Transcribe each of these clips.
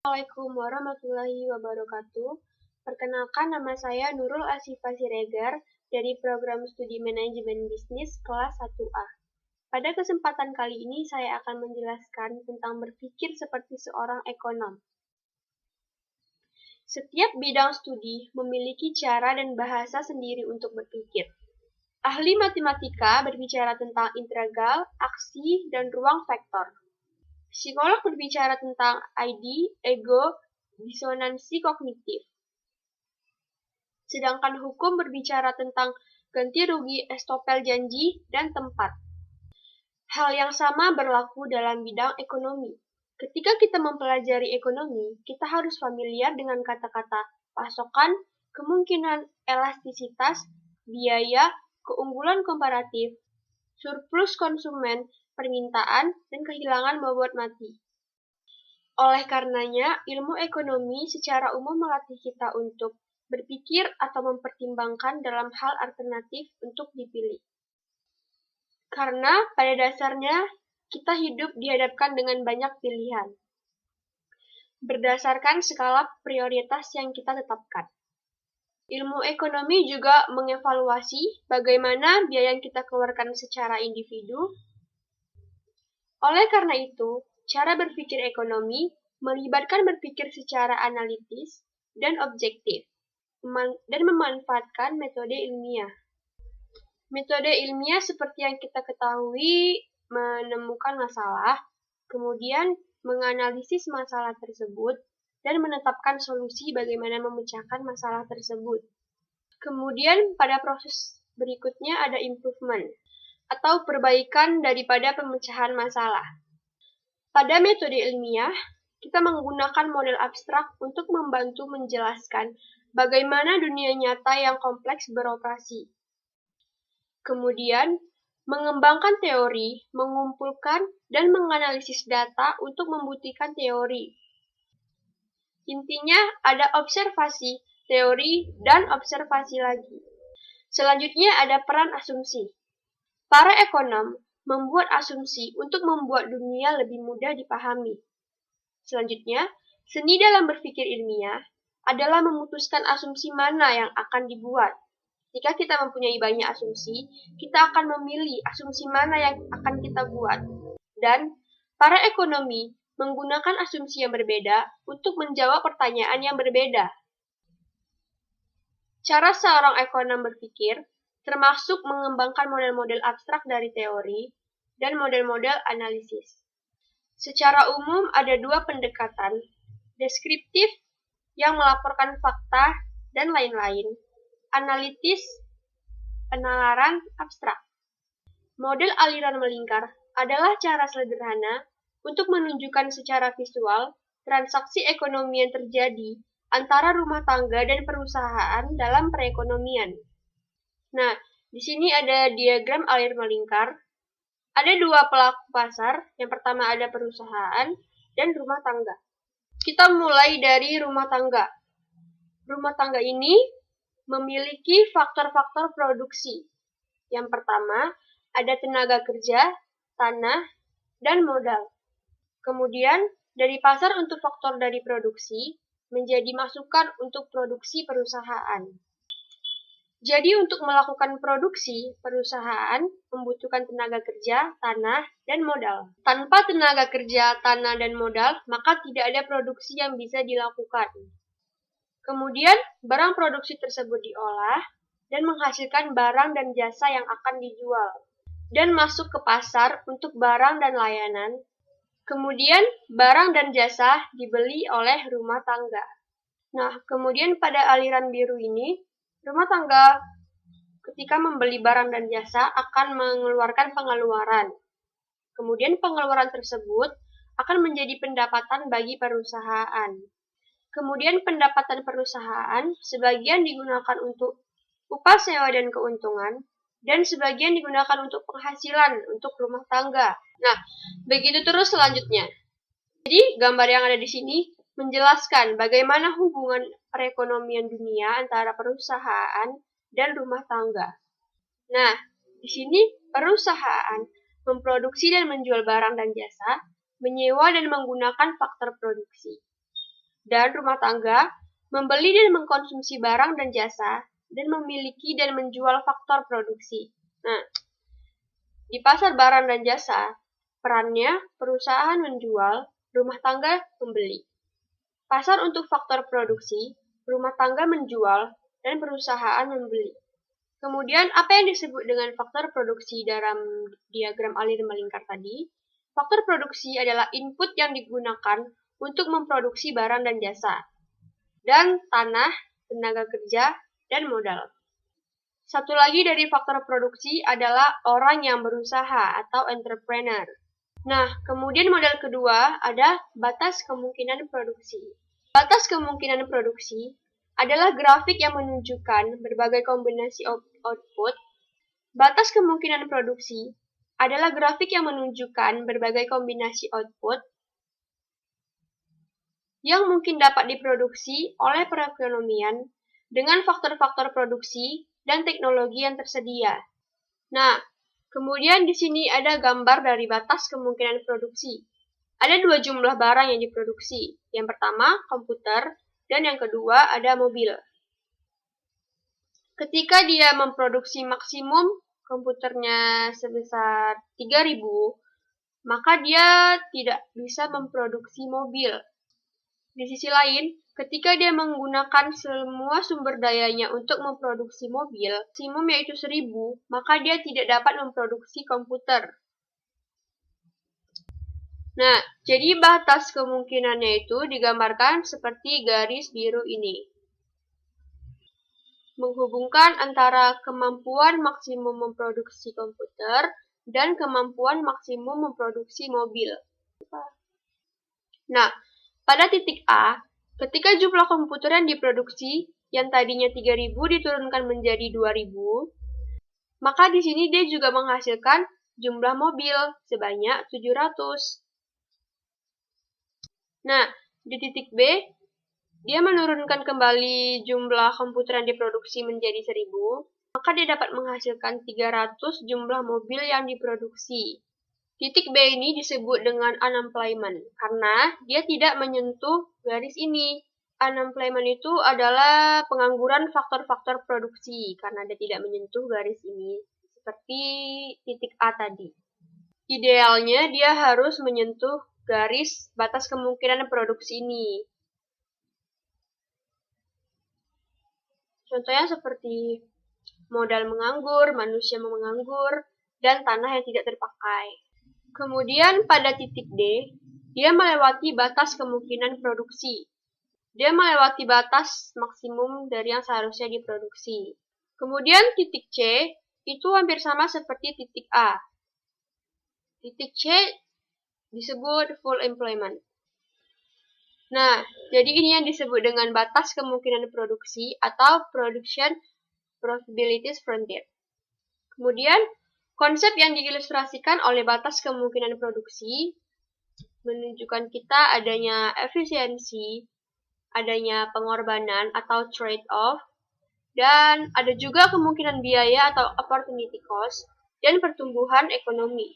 Assalamualaikum warahmatullahi wabarakatuh. Perkenalkan, nama saya Nurul Asifa Siregar dari program studi manajemen bisnis kelas 1A. Pada kesempatan kali ini saya akan menjelaskan tentang berpikir seperti seorang ekonom. Setiap bidang studi memiliki cara dan bahasa sendiri untuk berpikir. Ahli matematika berbicara tentang integral, aksi, dan ruang vektor. Psikolog berbicara tentang ID, ego, disonansi kognitif. Sedangkan hukum berbicara tentang ganti rugi, estopel janji, dan tempat. Hal yang sama berlaku dalam bidang ekonomi. Ketika kita mempelajari ekonomi, kita harus familiar dengan kata-kata pasokan, kemungkinan elastisitas, biaya, keunggulan komparatif, surplus konsumen, permintaan, dan kehilangan bobot mati. Oleh karenanya, ilmu ekonomi secara umum melatih kita untuk berpikir atau mempertimbangkan dalam hal alternatif untuk dipilih. Karena pada dasarnya, kita hidup dihadapkan dengan banyak pilihan, berdasarkan skala prioritas yang kita tetapkan. Ilmu ekonomi juga mengevaluasi bagaimana biaya yang kita keluarkan secara individu. Oleh karena itu, cara berpikir ekonomi melibatkan berpikir secara analitis dan objektif, dan memanfaatkan metode ilmiah. Metode ilmiah seperti yang kita ketahui menemukan masalah, kemudian menganalisis masalah tersebut, dan menetapkan solusi bagaimana memecahkan masalah tersebut. Kemudian pada proses berikutnya ada improvement, atau perbaikan daripada pemecahan masalah. Pada metode ilmiah, kita menggunakan model abstrak untuk membantu menjelaskan bagaimana dunia nyata yang kompleks beroperasi. Kemudian, mengembangkan teori, mengumpulkan, dan menganalisis data untuk membuktikan teori. Intinya, ada observasi, teori, dan observasi lagi. Selanjutnya ada peran asumsi. Para ekonom membuat asumsi untuk membuat dunia lebih mudah dipahami. Selanjutnya, seni dalam berpikir ilmiah adalah memutuskan asumsi mana yang akan dibuat. Jika kita mempunyai banyak asumsi, kita akan memilih asumsi mana yang akan kita buat. Dan para ekonomi menggunakan asumsi yang berbeda untuk menjawab pertanyaan yang berbeda. Cara seorang ekonom berpikir termasuk mengembangkan model-model abstrak dari teori dan model-model analisis. Secara umum ada dua pendekatan, deskriptif yang melaporkan fakta dan lain-lain, analitis, penalaran abstrak. Model aliran melingkar adalah cara sederhana untuk menunjukkan secara visual transaksi ekonomi yang terjadi antara rumah tangga dan perusahaan dalam perekonomian. Nah, di sini ada diagram aliran melingkar. Ada dua pelaku pasar, yang pertama ada perusahaan dan rumah tangga. Kita mulai dari rumah tangga. Rumah tangga ini memiliki faktor-faktor produksi. Yang pertama, ada tenaga kerja, tanah, dan modal. Kemudian, dari pasar untuk faktor dari produksi, menjadi masukan untuk produksi perusahaan. Jadi, untuk melakukan produksi, perusahaan membutuhkan tenaga kerja, tanah, dan modal. Tanpa tenaga kerja, tanah, dan modal, maka tidak ada produksi yang bisa dilakukan. Kemudian, barang produksi tersebut diolah dan menghasilkan barang dan jasa yang akan dijual dan masuk ke pasar untuk barang dan layanan. Kemudian, barang dan jasa dibeli oleh rumah tangga. Nah, kemudian pada aliran biru ini, rumah tangga ketika membeli barang dan jasa akan mengeluarkan pengeluaran. Kemudian pengeluaran tersebut akan menjadi pendapatan bagi perusahaan. Kemudian pendapatan perusahaan sebagian digunakan untuk upah sewa dan keuntungan, dan sebagian digunakan untuk penghasilan untuk rumah tangga. Nah, begitu terus selanjutnya. Jadi, gambar yang ada di sini menjelaskan bagaimana hubungan perekonomian dunia antara perusahaan dan rumah tangga. Nah, di sini perusahaan memproduksi dan menjual barang dan jasa, menyewa dan menggunakan faktor produksi. dan rumah tangga membeli dan mengkonsumsi barang dan jasa, dan memiliki dan menjual faktor produksi. Nah, di pasar barang dan jasa, perannya perusahaan menjual, rumah tangga membeli. Pasar untuk faktor produksi, rumah tangga menjual, dan perusahaan membeli. Kemudian, apa yang disebut dengan faktor produksi dalam diagram alir melingkar tadi? Faktor produksi adalah input yang digunakan untuk memproduksi barang dan jasa, dan tanah, tenaga kerja, dan modal. Satu lagi dari faktor produksi adalah orang yang berusaha atau entrepreneur. Nah, kemudian model kedua ada batas kemungkinan produksi. Batas kemungkinan produksi adalah grafik yang menunjukkan berbagai kombinasi output. Batas kemungkinan produksi adalah grafik yang menunjukkan berbagai kombinasi output yang mungkin dapat diproduksi oleh perekonomian dengan faktor-faktor produksi dan teknologi yang tersedia. Nah, kemudian di sini ada gambar dari batas kemungkinan produksi. Ada dua jumlah barang yang diproduksi. Yang pertama, komputer, dan yang kedua ada mobil. Ketika dia memproduksi maksimum komputernya sebesar 3.000, maka dia tidak bisa memproduksi mobil. Di sisi lain, ketika dia menggunakan semua sumber dayanya untuk memproduksi mobil, maksimum yaitu 1.000, maka dia tidak dapat memproduksi komputer. Nah, jadi batas kemungkinannya itu digambarkan seperti garis biru ini. Menghubungkan antara kemampuan maksimum memproduksi komputer dan kemampuan maksimum memproduksi mobil. Nah, pada titik A, ketika jumlah komputer yang diproduksi yang tadinya 3.000 diturunkan menjadi 2.000, maka di sini dia juga menghasilkan jumlah mobil sebanyak 700. Nah, di titik B, dia menurunkan kembali jumlah komputer yang diproduksi menjadi 1.000, maka dia dapat menghasilkan 300 jumlah mobil yang diproduksi. Titik B ini disebut dengan unemployment, karena dia tidak menyentuh garis ini. Unemployment itu adalah pengangguran faktor-faktor produksi, karena dia tidak menyentuh garis ini, seperti titik A tadi. Idealnya dia harus menyentuh garis batas kemungkinan produksi ini. Contohnya seperti modal menganggur, manusia menganggur, dan tanah yang tidak terpakai. Kemudian pada titik D, dia melewati batas kemungkinan produksi. Dia melewati batas maksimum dari yang seharusnya diproduksi. Kemudian titik C, itu hampir sama seperti titik A. Titik C disebut full employment. Nah, jadi ini yang disebut dengan batas kemungkinan produksi atau production probabilities frontier. Kemudian, konsep yang diilustrasikan oleh batas kemungkinan produksi menunjukkan kita adanya efisiensi, adanya pengorbanan atau trade-off, dan ada juga kemungkinan biaya atau opportunity cost, dan pertumbuhan ekonomi.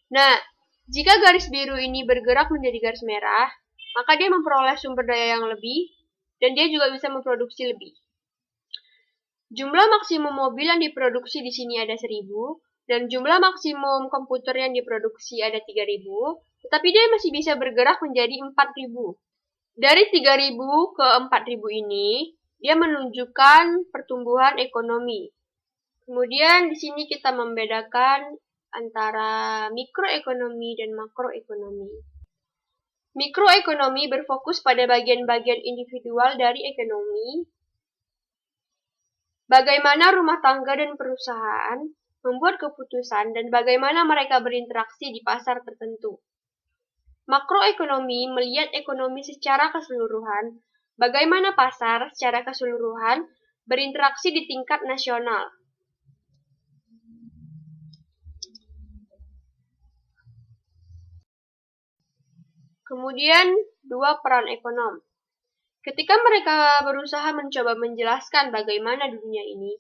Nah, jika garis biru ini bergerak menjadi garis merah, maka dia memperoleh sumber daya yang lebih, dan dia juga bisa memproduksi lebih. Jumlah maksimum mobil yang diproduksi di sini ada 1.000, dan jumlah maksimum komputer yang diproduksi ada 3.000, tetapi dia masih bisa bergerak menjadi 4.000. Dari 3.000 ke 4.000 ini, dia menunjukkan pertumbuhan ekonomi. Kemudian di sini kita membedakan antara mikroekonomi dan makroekonomi. Mikroekonomi berfokus pada bagian-bagian individual dari ekonomi, bagaimana rumah tangga dan perusahaan membuat keputusan dan bagaimana mereka berinteraksi di pasar tertentu. Makroekonomi melihat ekonomi secara keseluruhan, bagaimana pasar secara keseluruhan berinteraksi di tingkat nasional. Kemudian, dua peran ekonom. Ketika mereka berusaha mencoba menjelaskan bagaimana dunia ini,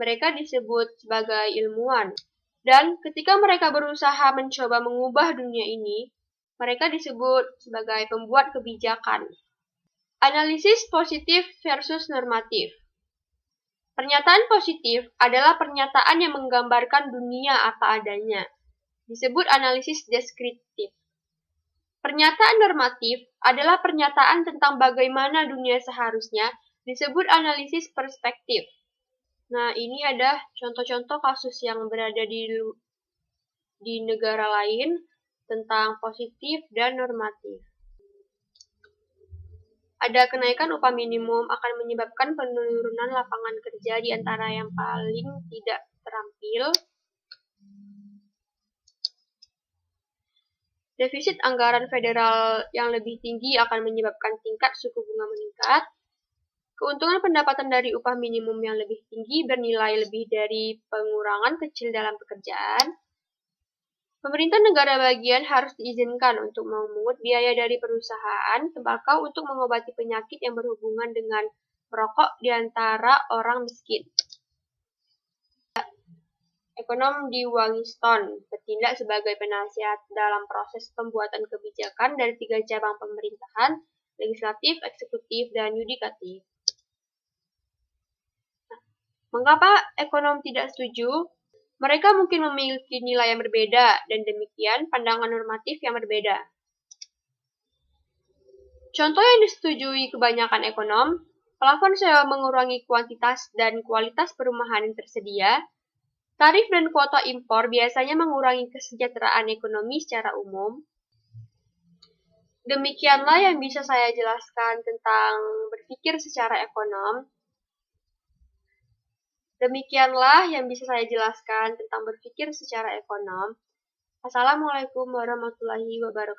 mereka disebut sebagai ilmuwan. Dan ketika mereka berusaha mencoba mengubah dunia ini, Mereka disebut sebagai pembuat kebijakan. Analisis positif versus normatif. Pernyataan positif adalah pernyataan yang menggambarkan dunia apa adanya. Disebut analisis deskriptif. Pernyataan normatif adalah pernyataan tentang bagaimana dunia seharusnya. Disebut analisis perspektif. Nah, ini ada contoh-contoh kasus yang berada di negara lain tentang positif dan normatif. Ada kenaikan upah minimum akan menyebabkan penurunan lapangan kerja di antara yang paling tidak terampil. Defisit anggaran federal yang lebih tinggi akan menyebabkan tingkat suku bunga meningkat. Keuntungan pendapatan dari upah minimum yang lebih tinggi bernilai lebih dari pengurangan kecil dalam pekerjaan. Pemerintah negara bagian harus diizinkan untuk memungut biaya dari perusahaan tembakau untuk mengobati penyakit yang berhubungan dengan merokok di antara orang miskin. Ekonom di Washington bertindak sebagai penasihat dalam proses pembuatan kebijakan dari 3 cabang pemerintahan, legislatif, eksekutif, dan yudikatif. Mengapa ekonom tidak setuju? Mereka mungkin memiliki nilai yang berbeda, dan demikian pandangan normatif yang berbeda. Contoh yang disetujui kebanyakan ekonom, plafon sewa mengurangi kuantitas dan kualitas perumahan yang tersedia, tarif dan kuota impor biasanya mengurangi kesejahteraan ekonomi secara umum. Demikianlah yang bisa saya jelaskan tentang berpikir secara ekonom. Assalamualaikum warahmatullahi wabarakatuh.